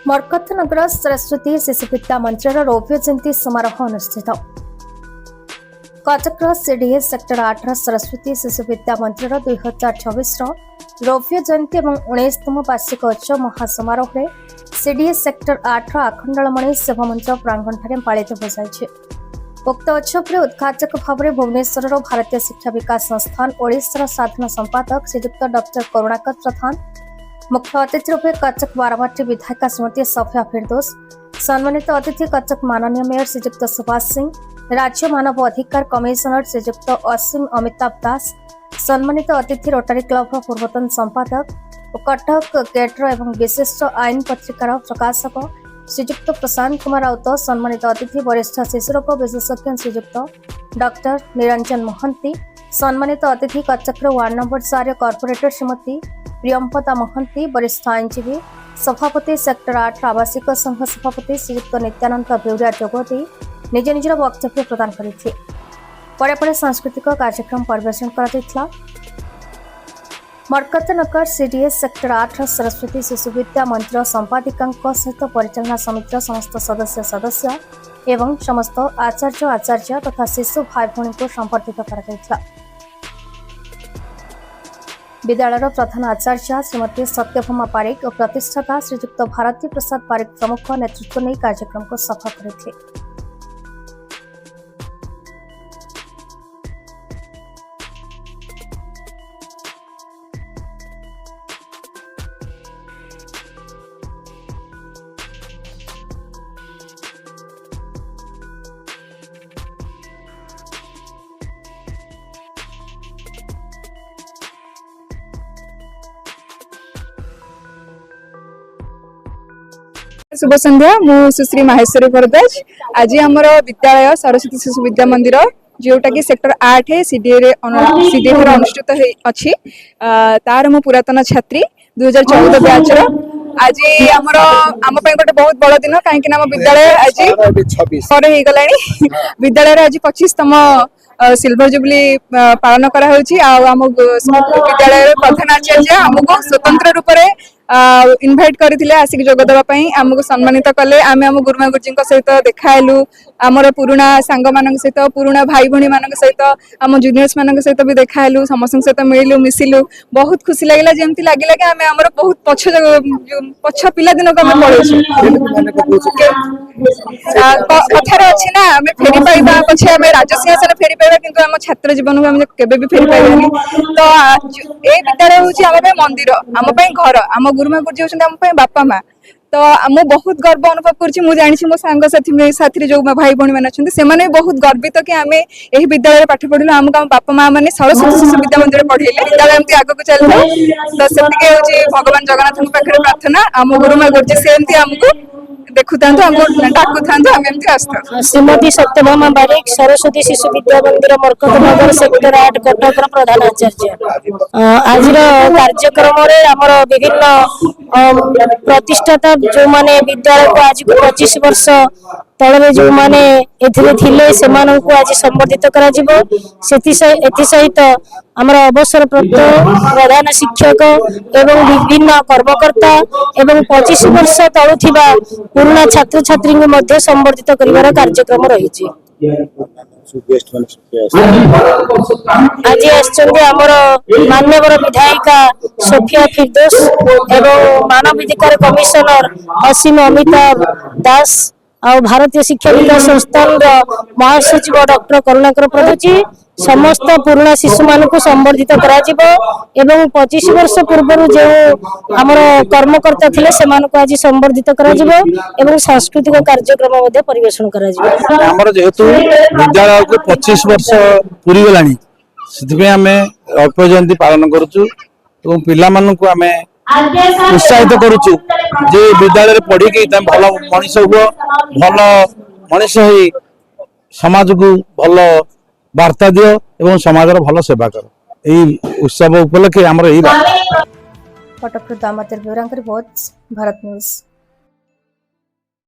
मरकतनगर सरस्वती शिशु विद्या मंदिर रौप्य जयंती समारोह अनुष्ठित। कटक सीडीएस सेक्टर 8 सरस्वती शिशु विद्या मंदिर 2024 रौप्य जयंती और 19तम वार्षिक उत्सव महासमारोह में सीडीएस सेक्टर 8 आखंडलमणि शिव मंदिर प्रांगण पालित हो। उक्त उत्सव में उद्घाटक भाव में भुवनेश्वर भारतीय शिक्षा विकास संस्थान ओडिशार साधारण संपादक श्रीजुक्त डॉक्टर करुणाकर प्रधान, मुख्य अतिथि रूपे कटक बारवाटी विधायिका श्रीमती सफिया फिरदौस, सम्मानित अतिथि कटक माननीय मेयर श्रीजुक्त सुभाष सिंह, राज्य मानव अधिकार कमिशनर श्रीजुक्त असीम अमिताभ दास, सम्मानित अतिथि रोटरी क्लब पूर्वतन संपादक और कटक गेट्र एवं विशिष्ट आईन पत्रिकार प्रकाशक श्रीजुक्त प्रशांत कुमार राउत, सम्मानित अतिथि वरिष्ठ शिशुरोग विशेषज्ञ श्रीजुक्त डॉक्टर निरंजन महंती, सम्मानित अतिथि Cuttack ward number 4 corporator Shrimati Priyampada Mahanty, वरिष्ठ आईनजीवी सभापति सेक्टर 8 आवासिक संघ सभापति श्रीजुक्त नित्यानंद बेउरिया जोगदी निज निजर वक्तव्य प्रदान करते। पर सांस्कृतिक कार्यक्रम परिवेषण कर मरकतनगर सीडीएस सेक्टर 8 सरस्वती शिशु विद्या मंदिर संपादिका सहित परिचालना समितिर समस्त सदस्य एवं समस्त आचार्य तथा शिशु भाई भौणी को संबर्धित कर विद्यालय प्रधान आचार्य श्रीमती सत्यभामा पारिक और प्रतिष्ठाता श्रीजुक्त भारती प्रसाद पारिक प्रमुख नेतृत्व नहीं कार्यक्रम को सफल करते। शुभ संध्या। मु सुश्री माहेश्वरी भरद्वाज। आज आमर विद्यालय सरस्वती शिशु विद्या मंदिर जोटा कि सेक्टर 8 सीडीए अनुष्ठित अच्छी तार मु पुरातन छात्री 2014 बैच। आज आम गोटे बहुत बड़ दिन कहीं विद्यालय आज पर विद्यालय आज 25तम सिल्वर जुबली पालन करा आम विद्यालय प्रधान आचार्य आमको स्वतंत्र रूप से इनभाइट करथिले आसिक जोग देबा पई हमको सम्मानित कले। आमे हम गुरुमा गुरुजी सहित देखाइलु, आमर पुराना सांग मान सहित पुराना भाई भौणी मान सहित आम जूनियर्स मान सहित भी देखाइलु, समस्त सहित मिलू मिसिलु। बहुत खुशी लगिला, जेमती लागिला कि आमे हमर बहुत पछ पिला दिन को हम पढेछु। कथार अछि ना आमे फेरी पाइबा पछे आमे राजसिंहासन फेरी पाइबा, किंतु हम छात्र जीवन को हम केबे भी फेरी पाइबानी। तो ए विद्यालय होछि आम पे मंदिर, आम पे घर, आम गुरुमा गुरुजी होछन आम पे बापा माँ। तो मु बहुत गर्व अनुभव करछि। मु जानि मो सांग साथी जो भाई भौणी मान अछन्ति से माने बहुत गर्वित कि आमे एही विद्यालय पाठ पढिलु। हमका बापा माँ माने सरस्वती शिशु विद्या मंदिर पढेले, विद्यालय एमती आगो को चलले। तो सेतिके होछि भगवान जगन्नाथ पाखरे प्रार्थना, आम गुरुमा गुरुजी सेमती हमको देखुतांतो, हमको डाकुतांतो, हम एमती आस्था। श्रीमती सत्यभामा बारिक सरस्वती शिशु विद्या मंदिर मरकतनगर सेक्टर 8 कटक प्रधान आचार्य। आज कार्यक्रम रे हमर विभिन्न प्रतिष्ठाता जो माने विद्यालय को आज 25 वर्ष तले जो माने एथिले थिले सेमान को आज संबर्धित करा जिवो। सेति सहित हमर अवसर प्राप्त प्रधान शिक्षक एवं विभिन्न कर्मकर्ता एवं 25 वर्ष तळु थिबा पुराना छात्र छात्री को मध्य संबर्धित करिवार कार्यक्रम रहिछि। आज आछन्ते हमर मान्यवर विधायिका सफिया फिरदौस एवं मानव अधिकार कमिशनर असीम अमिताभ दास और भारतीय शिक्षा विकास संस्थान महासचिव डॉक्टर करुणाकर प्रधान समस्त पुराना शिशु मान को संबर्धित करा जिवो एवं 25 वर्ष पूर्व जो हमर कर्मकर्ता थिले सेमान को आज संबर्धित करा जिवो एवं सांस्कृतिक कार्यक्रम मध्ये परिवेषण करा जिवो। हमर जेहेतु विद्यालय को 25 वर्ष पूरी गलानी सिधबे हमें रौप्य जयंती पालन करूछु एवं पिला मान को हमें उत्साहित करूछु जे विद्यालय रे पढ़ी के त भलो मनुष्य हो, भलो मनुष्य होई समाज को भलो वार्ता दियो एवं समाज भल सेवा कर। यही उत्सव उपलक्षे आमर यही कटक दामोदर बेउरा रिपोर्ट भारत न्यूज।